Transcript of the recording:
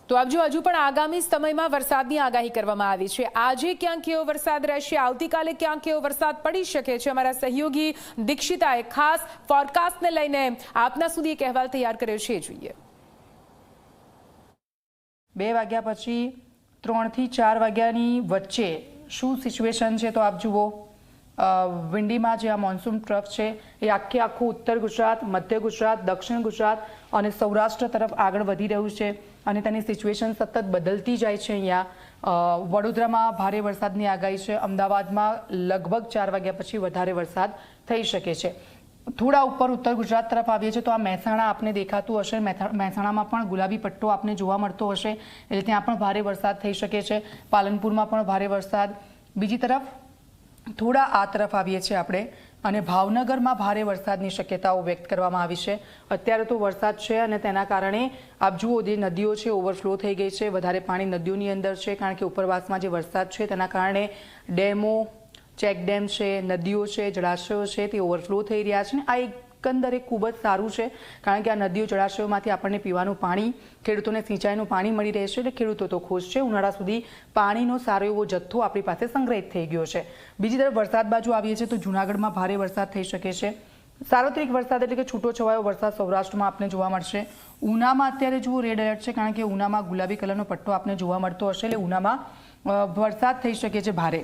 તો આપ જો હજુ પણ આગામી સમયમાં વરસાદની આગાહી કરવામાં આવી છે। આજે ક્યાંક કેવો વરસાદ રહેશે, આવતીકાલે ક્યાંક કેવો વરસાદ પડી શકે છે। અમારા સહયોગી દીક્ષિતાએ ખાસ ફોરકાસ્ટને લઈને આપના સુધી એક અહેવાલ તૈયાર કર્યો છે, જોઈએ। 2 વાગ્યા પછી 3 થી 4 વાગ્યાની વચ્ચે શું સિચ્યુએશન છે, તો આપ જુઓ વિંડીમાં જે આ મોન્સૂન ટ્રફ છે એ આખું ઉત્તર ગુજરાત, મધ્ય ગુજરાત, દક્ષિણ ગુજરાત અને સૌરાષ્ટ્ર તરફ આગળ વધી રહ્યું છે અને તેની સિચ્યુએશન સતત બદલતી જાય છે। અહીંયા વડોદરામાં ભારે વરસાદની આગાહી છે, અમદાવાદમાં લગભગ 4 વાગ્યા પછી વધારે વરસાદ થઈ શકે છે। થોડા ઉપર ઉત્તર ગુજરાત તરફ આવીએ છીએ તો આ મહેસાણા આપને દેખાતું હશે, મહેસાણામાં પણ ગુલાબી પટ્ટો આપને જોવા મળતો હશે, એટલે ત્યાં પણ ભારે વરસાદ થઈ શકે છે। પાલનપુરમાં પણ ભારે વરસાદ। બીજી તરફ થોડા આ તરફ આવીએ છીએ આપણે અને ભાવનગરમાં ભારે વરસાદની શક્યતાઓ વ્યક્ત કરવામાં આવી છે। અત્યારે તો વરસાદ છે અને તેના કારણે આપ જુઓ જે નદીઓ છે ઓવરફ્લો થઈ ગઈ છે, વધારે પાણી નદીઓની અંદર છે, કારણ કે ઉપરવાસમાં જે વરસાદ છે તેના કારણે ડેમો, ચેકડેમ છે, નદીઓ છે, જળાશયો છે તે ઓવરફ્લો થઈ રહ્યા છે। આ એકંદરે ખૂબ જ સારું છે, કારણ કે આ નદીઓ જળાશયોમાંથી આપણને પીવાનું પાણી, ખેડૂતોને સિંચાઈનું પાણી મળી રહેશે, એટલે ખેડૂતો તો ખુશ છે। ઉનાળા સુધી પાણીનો સારો એવો જથ્થો આપણી પાસે સંગ્રહિત થઈ ગયો છે। બીજી તરફ વરસાદ બાજુ આવીએ છીએ તો જૂનાગઢમાં ભારે વરસાદ થઈ શકે છે। સાર્વત્રિક વરસાદ એટલે કે છૂટો છવાયો વરસાદ સૌરાષ્ટ્રમાં આપને જોવા મળશે। ઉનામાં અત્યારે જુઓ રેડ એલર્ટ છે, કારણ કે ઉનામાં ગુલાબી કલરનો પટ્ટો આપને જોવા મળતો હશે, એટલે ઉનામાં વરસાદ થઈ શકે છે ભારે।